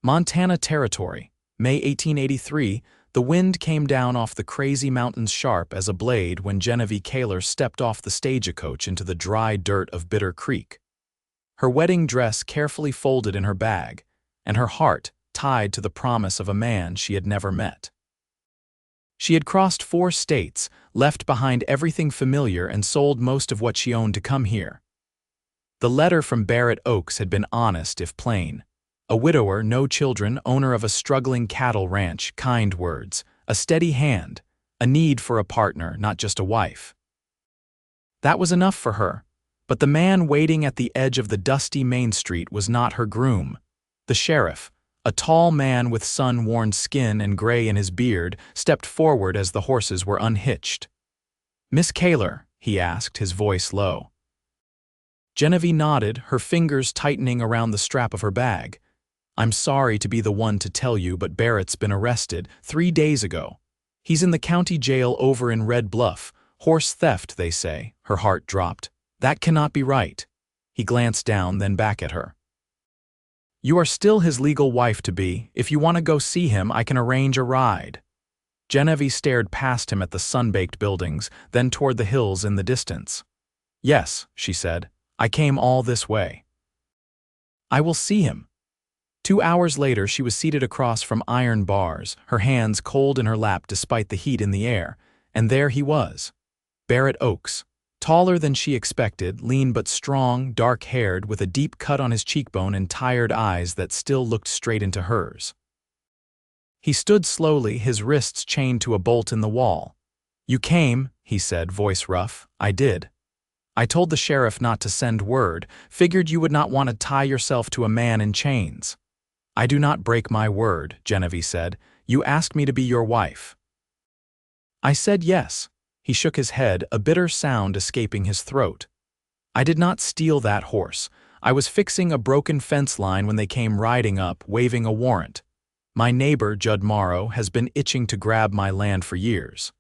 Montana Territory, May 1883, the wind came down off the crazy mountains sharp as a blade when Genevie Kaler stepped off the stagecoach into the dry dirt of Bitter Creek. Her wedding dress carefully folded in her bag, and her heart tied to the promise of a man she had never met. She had crossed 4 states, left behind everything familiar and sold most of what she owned to come here. The letter from Barret Oakes had been honest if plain. A widower, no children, owner of a struggling cattle ranch, kind words, a steady hand, a need for a partner, not just a wife. That was enough for her, but the man waiting at the edge of the dusty Main Street was not her groom. The sheriff, a tall man with sun-worn skin and gray in his beard, stepped forward as the horses were unhitched. "Miss Kaler," he asked, his voice low. Genevie nodded, her fingers tightening around the strap of her bag. "I'm sorry to be the one to tell you, but Barrett's been arrested 3 days ago. He's in the county jail over in Red Bluff. Horse theft, they say." Her heart dropped. "That cannot be right." He glanced down, then back at her. "You are still his legal wife-to-be. If you want to go see him, I can arrange a ride." Genevie stared past him at the sun-baked buildings, then toward the hills in the distance. "Yes," she said. "I came all this way." "I will see him." 2 hours later, she was seated across from iron bars, her hands cold in her lap despite the heat in the air, and there he was. Barret Oakes, taller than she expected, lean but strong, dark-haired, with a deep cut on his cheekbone and tired eyes that still looked straight into hers. He stood slowly, his wrists chained to a bolt in the wall. "You came," he said, voice rough. "I did. I told the sheriff not to send word, figured you would not want to tie yourself to a man in chains." "I do not break my word," Genevie said. "You asked me to be your wife." "I said yes." He shook his head, a bitter sound escaping his throat. "I did not steal that horse. I was fixing a broken fence line when they came riding up, waving a warrant. My neighbor, Judd Morrow, has been itching to grab my land for years."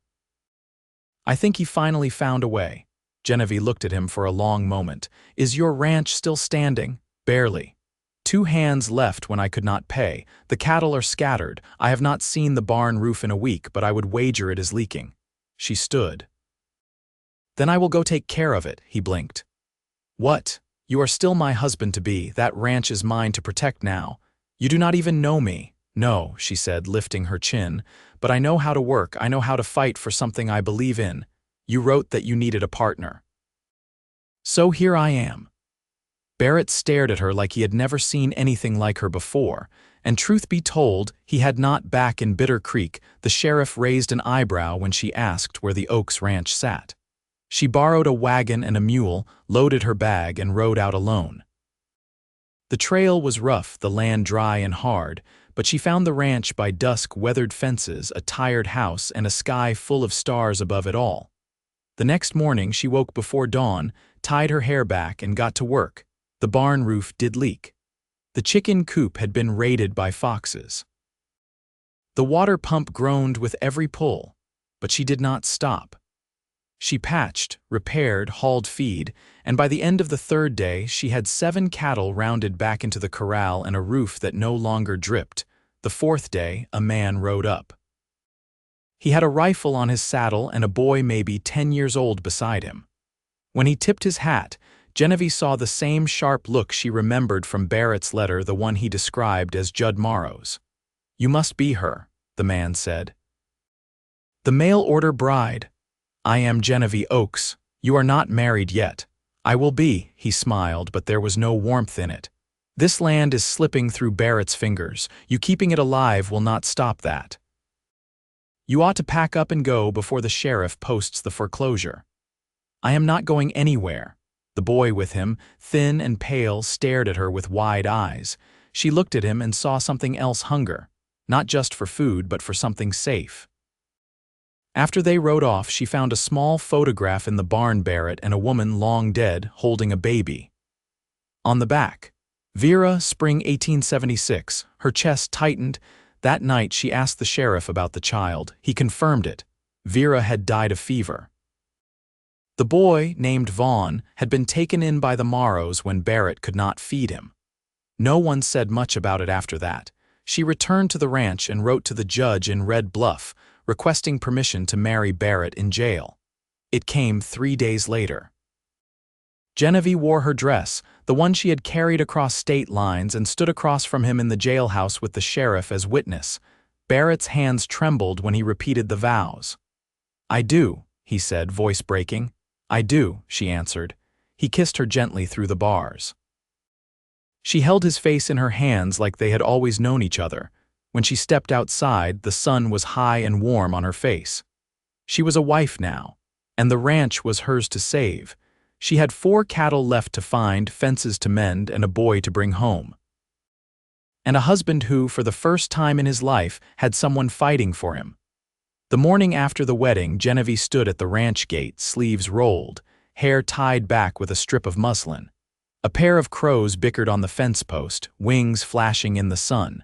"I think he finally found a way." Genevie looked at him for a long moment. "Is your ranch still standing?" "Barely. 2 hands left when I could not pay. The cattle are scattered. I have not seen the barn roof in a week, but I would wager it is leaking." She stood. "Then I will go take care of it," he blinked. "What? You are still my husband-to-be. That ranch is mine to protect now. You do not even know me." "No," she said, lifting her chin, "but I know how to work. I know how to fight for something I believe in. You wrote that you needed a partner. So here I am." Barret stared at her like he had never seen anything like her before, and truth be told, he had not. Back in Bitter Creek, the sheriff raised an eyebrow when she asked where the Oakes ranch sat. She borrowed a wagon and a mule, loaded her bag, and rode out alone. The trail was rough, the land dry and hard, but she found the ranch by dusk, weathered fences, a tired house, and a sky full of stars above it all. The next morning she woke before dawn, tied her hair back, and got to work. The barn roof did leak. The chicken coop had been raided by foxes. The water pump groaned with every pull, but she did not stop. She patched, repaired, hauled feed, and by the end of the 3rd day she had 7 cattle rounded back into the corral and a roof that no longer dripped. The 4th day, a man rode up. He had a rifle on his saddle and a boy maybe 10 years old beside him. When he tipped his hat, Genevie saw the same sharp look she remembered from Barrett's letter, the one he described as Judd Morrow's. "You must be her," the man said. "The mail-order bride." "I am Genevie Oakes. You are not married yet." "I will be," he smiled, but there was no warmth in it. "This land is slipping through Barrett's fingers. You keeping it alive will not stop that. You ought to pack up and go before the sheriff posts the foreclosure." "I am not going anywhere." The boy with him, thin and pale, stared at her with wide eyes. She looked at him and saw something else: hunger, not just for food, but for something safe. After they rode off, she found a small photograph in the barn, Barret and a woman long dead, holding a baby. On the back, "Vera, spring 1876. Her chest tightened. That night she asked the sheriff about the child. He confirmed it. Vera had died of fever. The boy, named Vaughn, had been taken in by the Morrows when Barret could not feed him. No one said much about it after that. She returned to the ranch and wrote to the judge in Red Bluff, requesting permission to marry Barret in jail. It came 3 days later. Genevie wore her dress, the one she had carried across state lines, and stood across from him in the jailhouse with the sheriff as witness. Barrett's hands trembled when he repeated the vows. "I do," he said, voice breaking. "I do," she answered. He kissed her gently through the bars. She held his face in her hands like they had always known each other. When she stepped outside, the sun was high and warm on her face. She was a wife now, and the ranch was hers to save. She had 4 cattle left to find, fences to mend, and a boy to bring home. And a husband who, for the first time in his life, had someone fighting for him. The morning after the wedding, Genevie stood at the ranch gate, sleeves rolled, hair tied back with a strip of muslin. A pair of crows bickered on the fence post, wings flashing in the sun.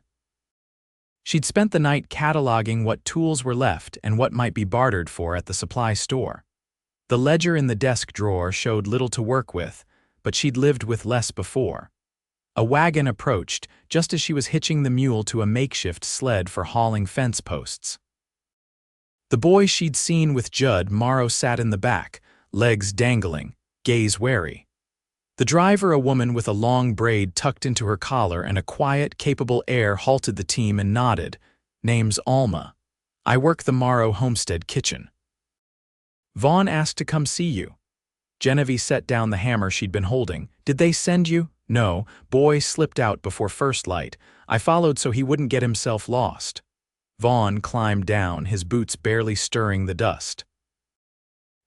She'd spent the night cataloging what tools were left and what might be bartered for at the supply store. The ledger in the desk drawer showed little to work with, but she'd lived with less before. A wagon approached just as she was hitching the mule to a makeshift sled for hauling fence posts. The boy she'd seen with Judd Morrow sat in the back, legs dangling, gaze wary. The driver, a woman with a long braid tucked into her collar and a quiet, capable air, halted the team and nodded. "Name's Alma. I work the Morrow homestead kitchen. Vaughn asked to come see you." Genevie set down the hammer she'd been holding. "Did they send you?" "No." Boy slipped out before first light. "I followed so he wouldn't get himself lost." Vaughn climbed down, his boots barely stirring the dust.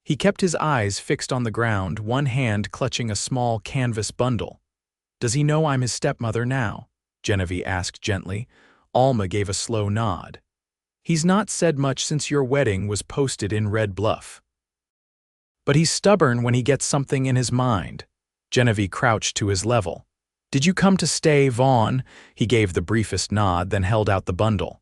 He kept his eyes fixed on the ground, one hand clutching a small canvas bundle. "Does he know I'm his stepmother now?" Genevie asked gently. Alma gave a slow nod. "He's not said much since your wedding was posted in Red Bluff. But he's stubborn when he gets something in his mind." Genevie crouched to his level. "Did you come to stay, Vaughn?" He gave the briefest nod, then held out the bundle.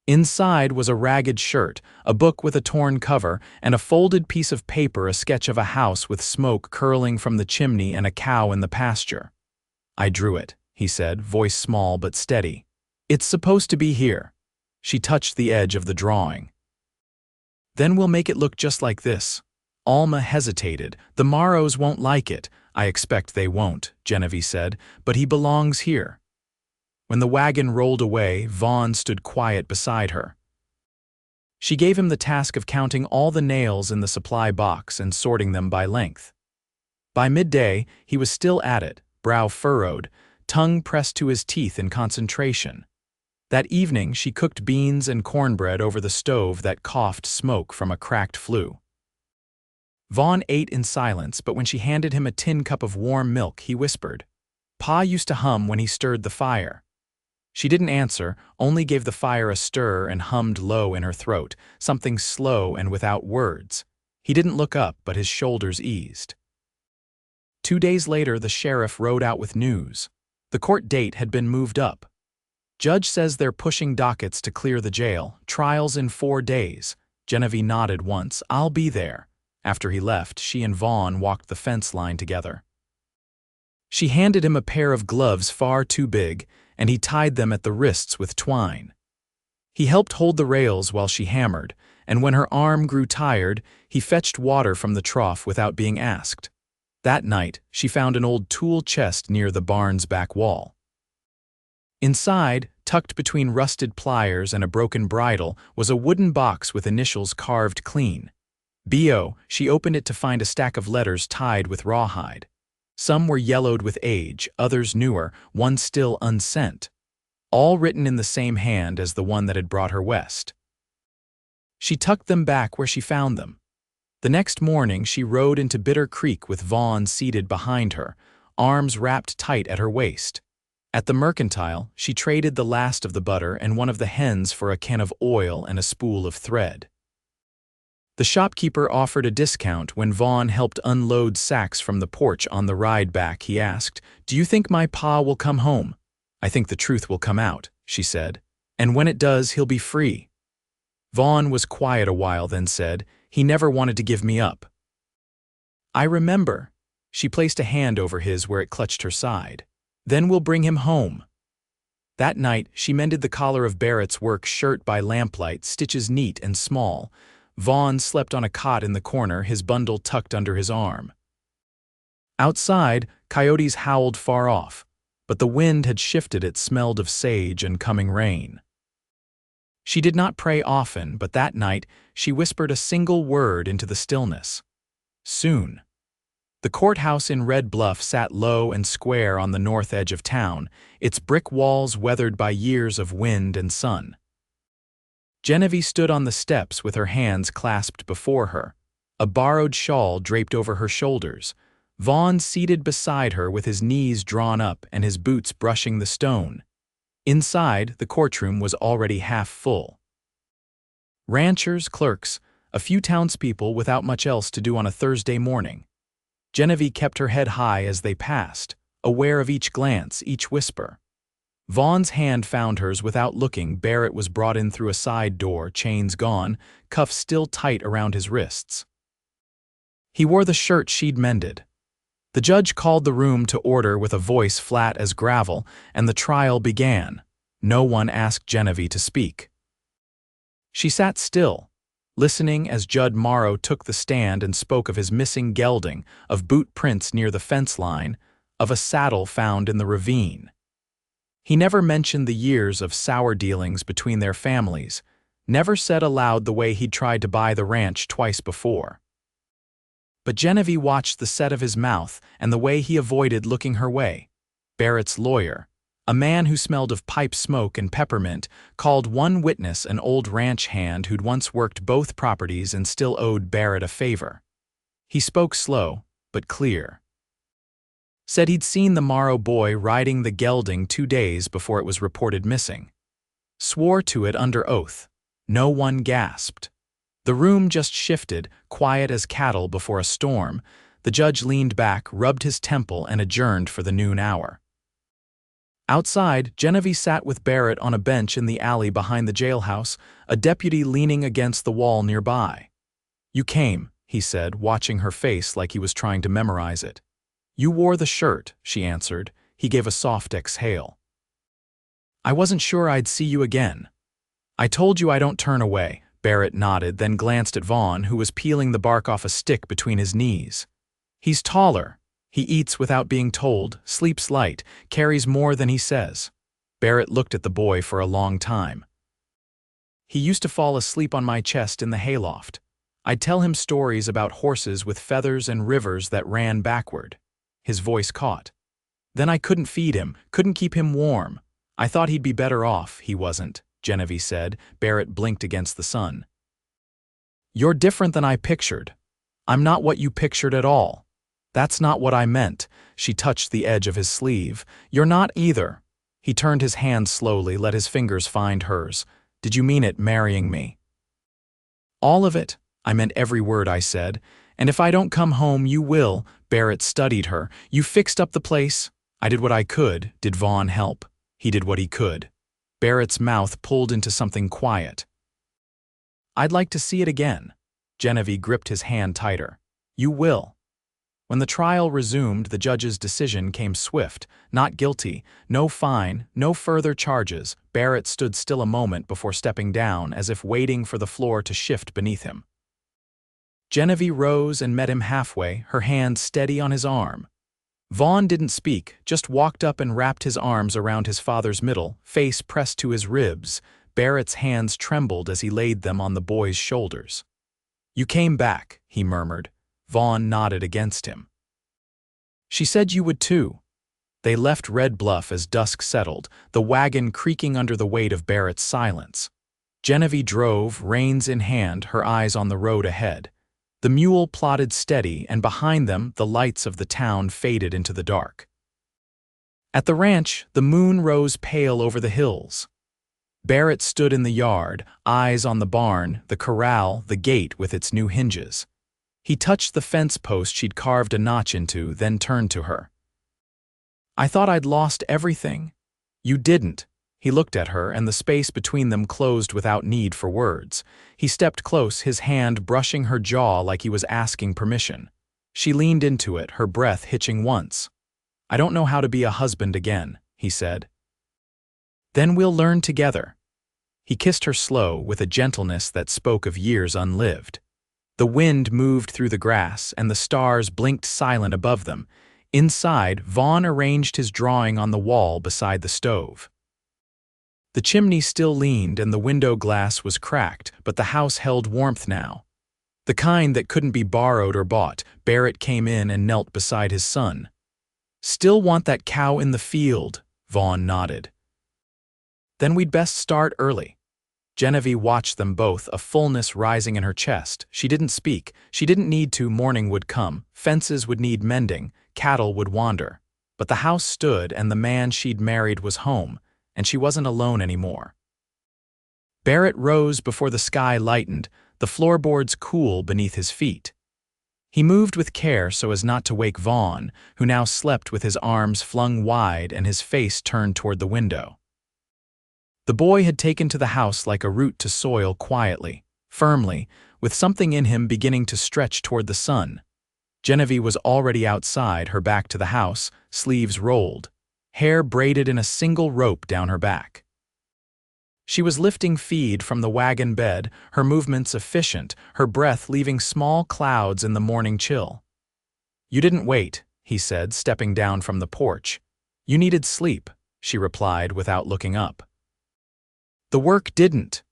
Inside was a ragged shirt, a book with a torn cover, and a folded piece of paper, a sketch of a house with smoke curling from the chimney and a cow in the pasture. "I drew it," he said, voice small but steady. "It's supposed to be here." She touched the edge of the drawing. "Then we'll make it look just like this." Alma hesitated. "The Morrows won't like it." "I expect they won't," Genevie said, "but he belongs here." When the wagon rolled away, Vaughn stood quiet beside her. She gave him the task of counting all the nails in the supply box and sorting them by length. By midday, he was still at it, brow furrowed, tongue pressed to his teeth in concentration. That evening, she cooked beans and cornbread over the stove that coughed smoke from a cracked flue. Vaughn ate in silence, but when she handed him a tin cup of warm milk, he whispered. Pa used to hum when he stirred the fire. She didn't answer, only gave the fire a stir and hummed low in her throat, something slow and without words. He didn't look up, but his shoulders eased. 2 days later, the sheriff rode out with news. The court date had been moved up. "Judge says they're pushing dockets to clear the jail. Trials in 4 days. Genevie nodded once. "I'll be there." After he left, she and Vaughn walked the fence line together. She handed him a pair of gloves far too big, and he tied them at the wrists with twine. He helped hold the rails while she hammered, and when her arm grew tired, he fetched water from the trough without being asked. That night, she found an old tool chest near the barn's back wall. Inside, tucked between rusted pliers and a broken bridle, was a wooden box with initials carved clean. B.O. She opened it to find a stack of letters tied with rawhide. Some were yellowed with age, others newer, one still unsent. All written in the same hand as the one that had brought her west. She tucked them back where she found them. The next morning, she rode into Bitter Creek with Vaughn seated behind her, arms wrapped tight at her waist. At the mercantile, she traded the last of the butter and one of the hens for a can of oil and a spool of thread. The shopkeeper offered a discount when Vaughn helped unload sacks from the porch on the ride back. He asked, "Do you think my pa will come home?" "I think the truth will come out," she said. "And when it does, he'll be free." Vaughn was quiet a while, then said, "He never wanted to give me up." "I remember." She placed a hand over his where it clutched her side. "Then we'll bring him home." That night, she mended the collar of Barret's work shirt by lamplight, stitches neat and small. Vaughn slept on a cot in the corner, his bundle tucked under his arm. Outside, coyotes howled far off, but the wind had shifted. It smelled of sage and coming rain. She did not pray often, but that night she whispered a single word into the stillness. Soon. The courthouse in Red Bluff sat low and square on the north edge of town, its brick walls weathered by years of wind and sun. Genevie stood on the steps with her hands clasped before her, a borrowed shawl draped over her shoulders. Vaughn seated beside her with his knees drawn up and his boots brushing the stone. Inside, the courtroom was already half full. Ranchers, clerks, a few townspeople without much else to do on a Thursday morning. Genevie kept her head high as they passed, aware of each glance, each whisper. Vaughn's hand found hers without looking. Barret was brought in through a side door, chains gone, cuffs still tight around his wrists. He wore the shirt she'd mended. The judge called the room to order with a voice flat as gravel, and the trial began. No one asked Genevie to speak. She sat still, listening as Judge Morrow took the stand and spoke of his missing gelding, of boot prints near the fence line, of a saddle found in the ravine. He never mentioned the years of sour dealings between their families, never said aloud the way he'd tried to buy the ranch twice before. But Genevie watched the set of his mouth and the way he avoided looking her way. Barret's lawyer, a man who smelled of pipe smoke and peppermint, called one witness an old ranch hand who'd once worked both properties and still owed Barret a favor. He spoke slow, but clear. Said he'd seen the Morrow boy riding the gelding 2 days before it was reported missing. Swore to it under oath. No one gasped. The room just shifted, quiet as cattle before a storm. The judge leaned back, rubbed his temple, and adjourned for the noon hour. Outside, Genevie sat with Barret on a bench in the alley behind the jailhouse, a deputy leaning against the wall nearby. "You came," he said, watching her face like he was trying to memorize it. "You wore the shirt," she answered. He gave a soft exhale. "I wasn't sure I'd see you again." "I told you I don't turn away." Barret nodded, then glanced at Vaughn, who was peeling the bark off a stick between his knees. "He's taller. He eats without being told, sleeps light, carries more than he says." Barret looked at the boy for a long time. "He used to fall asleep on my chest in the hayloft. I'd tell him stories about horses with feathers and rivers that ran backward." His voice caught. "Then I couldn't feed him, couldn't keep him warm. I thought he'd be better off. He wasn't," Genevie said. Barret blinked against the sun. "You're different than I pictured. I'm not what you pictured at all." "That's not what I meant." She touched the edge of his sleeve. "You're not either." He turned his hand slowly, let his fingers find hers. "Did you mean it, marrying me?" "All of it. I meant every word I said. And if I don't come home, you will." Barret studied her. "You fixed up the place." "I did what I could." "Did Vaughn help?" "He did what he could." Barret's mouth pulled into something quiet. "I'd like to see it again." Genevie gripped his hand tighter. "You will." When the trial resumed, the judge's decision came swift. Not guilty, no fine, no further charges. Barret stood still a moment before stepping down, as if waiting for the floor to shift beneath him. Genevie rose and met him halfway, her hand steady on his arm. Vaughn didn't speak, just walked up and wrapped his arms around his father's middle, face pressed to his ribs. Barret's hands trembled as he laid them on the boy's shoulders. "You came back," he murmured. Vaughn nodded against him. "She said you would too." They left Red Bluff as dusk settled, the wagon creaking under the weight of Barret's silence. Genevie drove, reins in hand, her eyes on the road ahead. The mule plodded steady, and behind them the lights of the town faded into the dark. At the ranch, the moon rose pale over the hills. Barret stood in the yard, eyes on the barn, the corral, the gate with its new hinges. He touched the fence post she'd carved a notch into, then turned to her. "I thought I'd lost everything." "You didn't." He looked at her, and the space between them closed without need for words. He stepped close, his hand brushing her jaw like he was asking permission. She leaned into it, her breath hitching once. "I don't know how to be a husband again," he said. Then we'll learn together." He kissed her slow, with a gentleness that spoke of years unlived. The wind moved through the grass, and the stars blinked silent above them. Inside, Vaughn arranged his drawing on the wall beside the stove. The chimney still leaned, and the window glass was cracked, but the house held warmth now. The kind that couldn't be borrowed or bought. Barret came in and knelt beside his son. "Still want that cow in the field," Vaughn nodded. "Then we'd best start early." Genevie watched them both, a fullness rising in her chest. She didn't speak. She didn't need to. Morning would come. Fences would need mending. Cattle would wander. But the house stood, and the man she'd married was home, and she wasn't alone anymore. Barret rose before the sky lightened, the floorboards cool beneath his feet. He moved with care so as not to wake Vaughn, who now slept with his arms flung wide and his face turned toward the window. The boy had taken to the house like a root to soil, quietly, firmly, with something in him beginning to stretch toward the sun. Genevie was already outside, her back to the house, sleeves rolled, hair braided in a single rope down her back. She was lifting feed from the wagon bed, her movements efficient, her breath leaving small clouds in the morning chill. "You didn't wait," he said, stepping down from the porch. "You needed sleep," she replied without looking up. "The work didn't."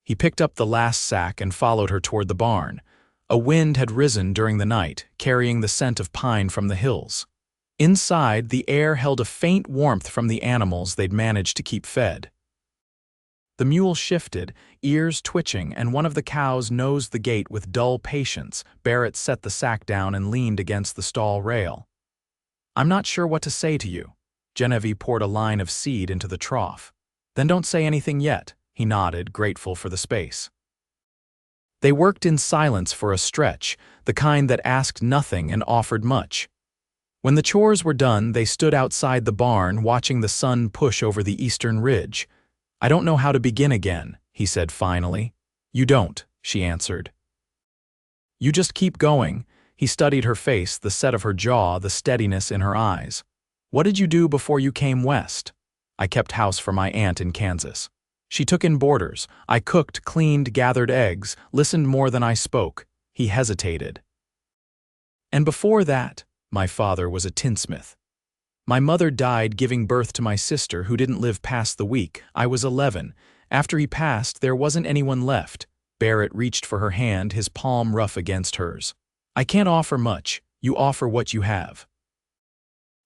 He picked up the last sack and followed her toward the barn. A wind had risen during the night, carrying the scent of pine from the hills. Inside, the air held a faint warmth from the animals they'd managed to keep fed. The mule shifted, ears twitching, and one of the cows nosed the gate with dull patience. Barret set the sack down and leaned against the stall rail. "I'm not sure what to say to you." Genevie poured a line of seed into the trough. "Then don't say anything yet," he nodded, grateful for the space. They worked in silence for a stretch, the kind that asked nothing and offered much. When the chores were done, they stood outside the barn, watching the sun push over the eastern ridge. "I don't know how to begin again," he said finally. "You don't," she answered. "You just keep going." He studied her face, the set of her jaw, the steadiness in her eyes. "What did you do before you came west?" "I kept house for my aunt in Kansas. She took in boarders. I cooked, cleaned, gathered eggs, listened more than I spoke." He hesitated. "And before that, my father was a tinsmith. My mother died giving birth to my sister, who didn't live past the week. I was 11. After he passed, there wasn't anyone left." Barret reached for her hand, his palm rough against hers. "I can't offer much. You offer what you have."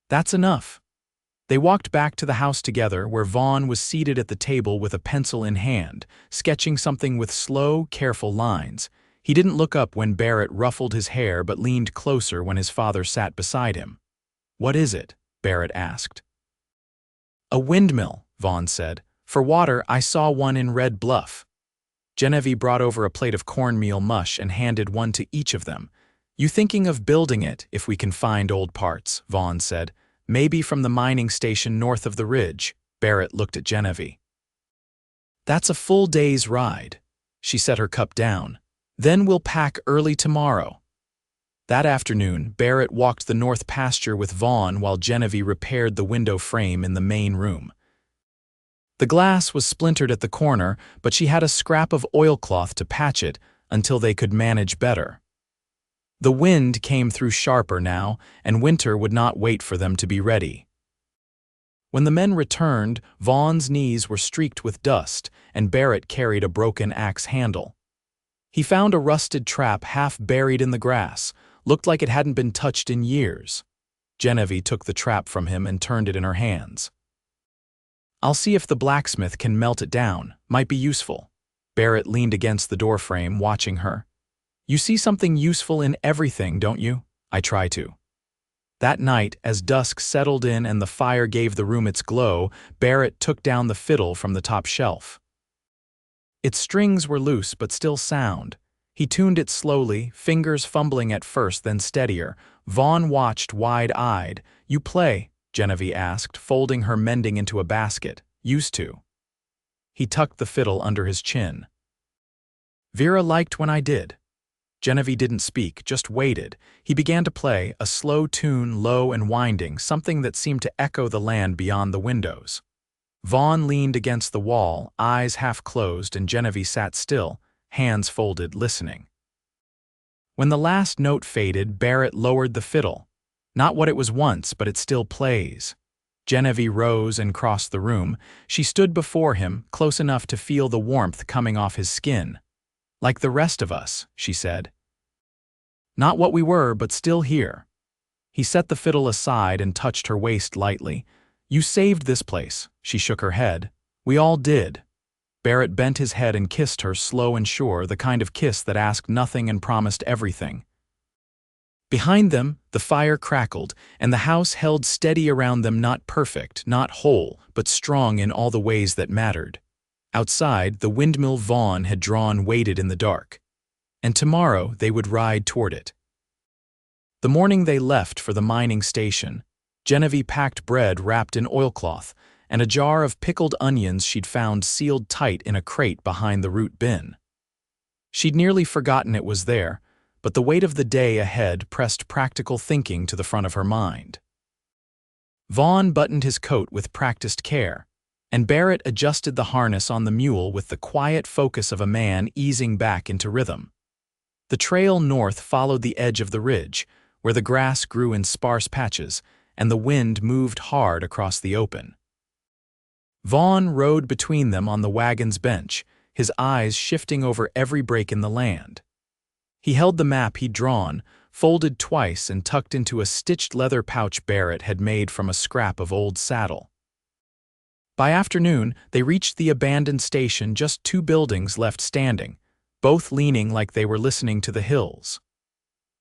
"That's enough." They walked back to the house together, where Vaughn was seated at the table with a pencil in hand, sketching something with slow, careful lines. He didn't look up when Barret ruffled his hair but leaned closer when his father sat beside him. "What is it?" Barret asked. "A windmill," Vaughn said. "For water, I saw one in Red Bluff." Genevie brought over a plate of cornmeal mush and handed one to each of them. "You thinking of building it, if we can find old parts," Vaughn said. "Maybe from the mining station north of the ridge." Barret looked at Genevie. "That's a full day's ride." She set her cup down. "Then we'll pack early tomorrow." That afternoon, Barret walked the north pasture with Vaughn while Genevie repaired the window frame in the main room. The glass was splintered at the corner, but she had a scrap of oilcloth to patch it until they could manage better. The wind came through sharper now, and winter would not wait for them to be ready. When the men returned, Vaughn's knees were streaked with dust, and Barret carried a broken axe handle. He found a rusted trap half buried in the grass, looked like it hadn't been touched in years. Genevie took the trap from him and turned it in her hands. "I'll see if the blacksmith can melt it down. Might be useful." Barret leaned against the doorframe, watching her. "You see something useful in everything, don't you?" "I try to." That night, as dusk settled in and the fire gave the room its glow, Barret took down the fiddle from the top shelf. Its strings were loose but still sound. He tuned it slowly, fingers fumbling at first, then steadier. Vaughn watched wide-eyed. "You play?" Genevie asked, folding her mending into a basket. "Used to." He tucked the fiddle under his chin. "Vera liked when I did." Genevie didn't speak, just waited. He began to play, a slow tune, low and winding, something that seemed to echo the land beyond the windows. Vaughn leaned against the wall, eyes half closed, and Genevie sat still, hands folded, listening. When the last note faded, Barret lowered the fiddle. Not what it was once, but it still plays. Genevie rose and crossed the room. She stood before him, close enough to feel the warmth coming off his skin. "Like the rest of us," she said. "Not what we were, but still here." He set the fiddle aside and touched her waist lightly. "You saved this place." She shook her head. "We all did." Barret bent his head and kissed her, slow and sure, the kind of kiss that asked nothing and promised everything. Behind them, the fire crackled, and the house held steady around them, not perfect, not whole, but strong in all the ways that mattered. Outside, the windmill Vaughn had drawn waited in the dark. And tomorrow they would ride toward it. The morning they left for the mining station, Genevie packed bread wrapped in oilcloth and a jar of pickled onions she'd found sealed tight in a crate behind the root bin. She'd nearly forgotten it was there, but the weight of the day ahead pressed practical thinking to the front of her mind. Vaughn buttoned his coat with practiced care, and Barret adjusted the harness on the mule with the quiet focus of a man easing back into rhythm. The trail north followed the edge of the ridge, where the grass grew in sparse patches, and the wind moved hard across the open. Vaughn rode between them on the wagon's bench, his eyes shifting over every break in the land. He held the map he'd drawn, folded twice and tucked into a stitched leather pouch Barret had made from a scrap of old saddle. By afternoon, they reached the abandoned station, just two buildings left standing, both leaning like they were listening to the hills.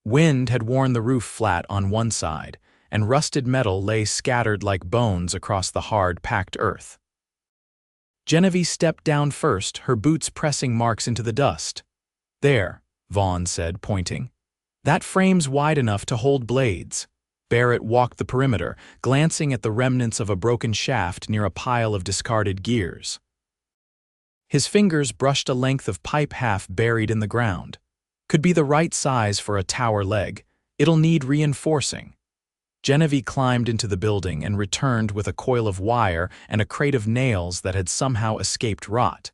Wind had worn the roof flat on one side, and rusted metal lay scattered like bones across the hard, packed earth. Genevie stepped down first, her boots pressing marks into the dust. "There," Vaughn said, pointing. "That frame's wide enough to hold blades." Barret walked the perimeter, glancing at the remnants of a broken shaft near a pile of discarded gears. His fingers brushed a length of pipe half buried in the ground. "Could be the right size for a tower leg. It'll need reinforcing." Genevie climbed into the building and returned with a coil of wire and a crate of nails that had somehow escaped rot.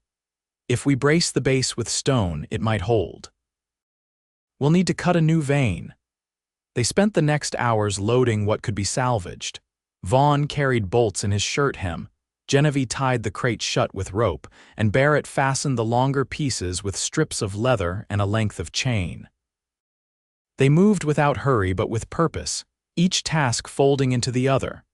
"If we brace the base with stone, it might hold." "We'll need to cut a new vein." They spent the next hours loading what could be salvaged. Vaughn carried bolts in his shirt hem. Genevie tied the crate shut with rope, and Barret fastened the longer pieces with strips of leather and a length of chain. They moved without hurry but with purpose, each task folding into the other.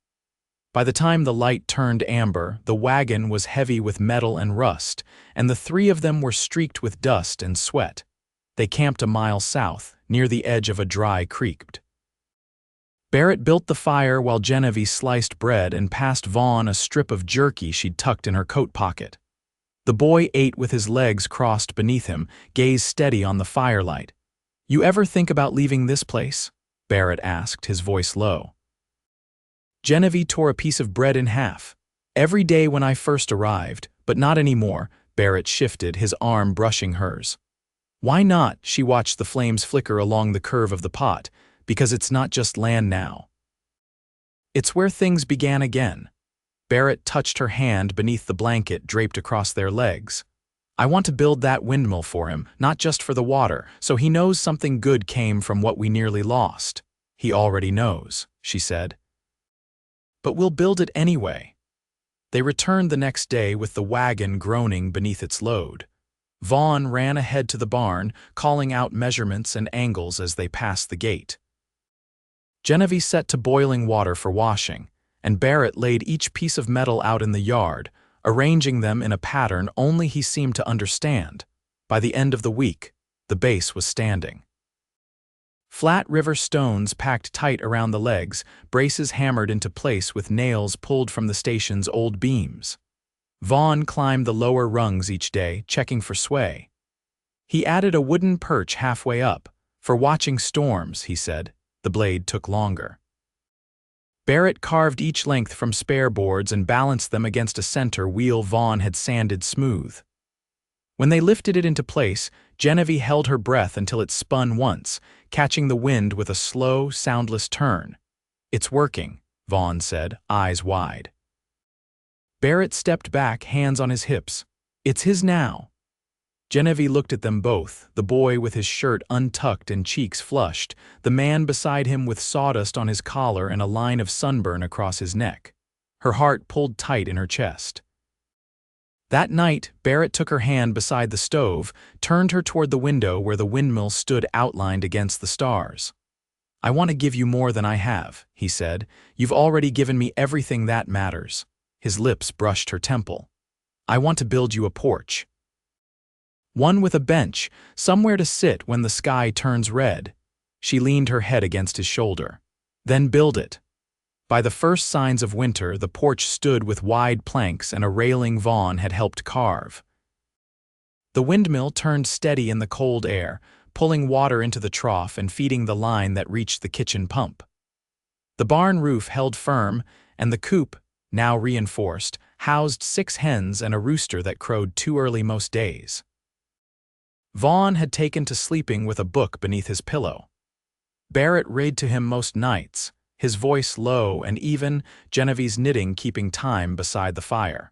By the time the light turned amber, the wagon was heavy with metal and rust, and the three of them were streaked with dust and sweat. They camped a mile south, near the edge of a dry creek. Barret built the fire while Genevie sliced bread and passed Vaughn a strip of jerky she'd tucked in her coat pocket. The boy ate with his legs crossed beneath him, gaze steady on the firelight. "You ever think about leaving this place?" Barret asked, his voice low. Genevie tore a piece of bread in half. "Every day when I first arrived, but not anymore." Barret shifted, his arm brushing hers. "Why not?" She watched the flames flicker along the curve of the pot. "Because it's not just land now. It's where things began again." Barret touched her hand beneath the blanket draped across their legs. "I want to build that windmill for him, not just for the water, so he knows something good came from what we nearly lost." "He already knows," she said. "But we'll build it anyway." They returned the next day with the wagon groaning beneath its load. Vaughn ran ahead to the barn, calling out measurements and angles as they passed the gate. Genevie set to boiling water for washing, and Barret laid each piece of metal out in the yard, arranging them in a pattern only he seemed to understand. By the end of the week, the base was standing. Flat river stones packed tight around the legs, braces hammered into place with nails pulled from the station's old beams. Vaughn climbed the lower rungs each day, checking for sway. He added a wooden perch halfway up. "For watching storms," he said. The blade took longer. Barret carved each length from spare boards and balanced them against a center wheel Vaughn had sanded smooth. When they lifted it into place, Genevie held her breath until it spun once, catching the wind with a slow, soundless turn. "It's working," Vaughn said, eyes wide. Barret stepped back, hands on his hips. It's his now. Genevie looked at them both, the boy with his shirt untucked and cheeks flushed, the man beside him with sawdust on his collar and a line of sunburn across his neck. Her heart pulled tight in her chest. That night, Barret took her hand beside the stove, turned her toward the window where the windmill stood outlined against the stars. "I want to give you more than I have," he said. "You've already given me everything that matters." His lips brushed her temple. "I want to build you a porch. One with a bench, somewhere to sit when the sky turns red." She leaned her head against his shoulder. "Then build it." By the first signs of winter, the porch stood with wide planks and a railing Vaughn had helped carve. The windmill turned steady in the cold air, pulling water into the trough and feeding the line that reached the kitchen pump. The barn roof held firm, and the coop, now reinforced, housed 6 hens and a rooster that crowed too early most days. Vaughn had taken to sleeping with a book beneath his pillow. Barret read to him most nights, his voice low and even, Genevie's knitting keeping time beside the fire.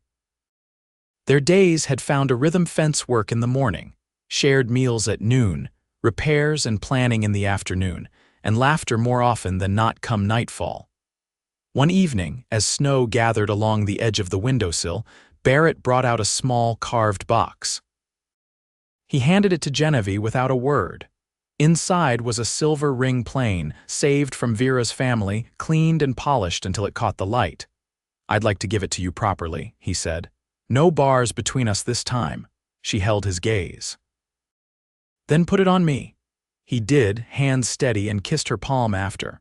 Their days had found a rhythm: fence work in the morning, shared meals at noon, repairs and planning in the afternoon, and laughter more often than not come nightfall. One evening, as snow gathered along the edge of the windowsill, Barret brought out a small carved box. He handed it to Genevie without a word. Inside was a silver ring plain, saved from Vera's family, cleaned and polished until it caught the light. "I'd like to give it to you properly," he said. "No bars between us this time." She held his gaze. "Then put it on me." He did, hands steady, and kissed her palm after.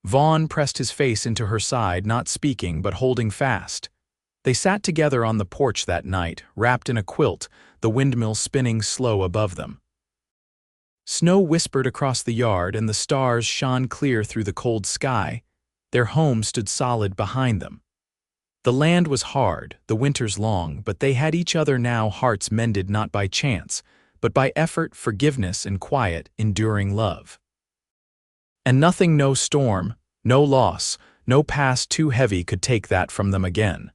Vaughn pressed his face into her side, not speaking but holding fast. They sat together on the porch that night, wrapped in a quilt, the windmill spinning slow above them. Snow whispered across the yard and the stars shone clear through the cold sky. Their home stood solid behind them. The land was hard, the winters long, but they had each other now, hearts mended not by chance, but by effort, forgiveness, and quiet, enduring love. And nothing, no storm, no loss, no past too heavy could take that from them again.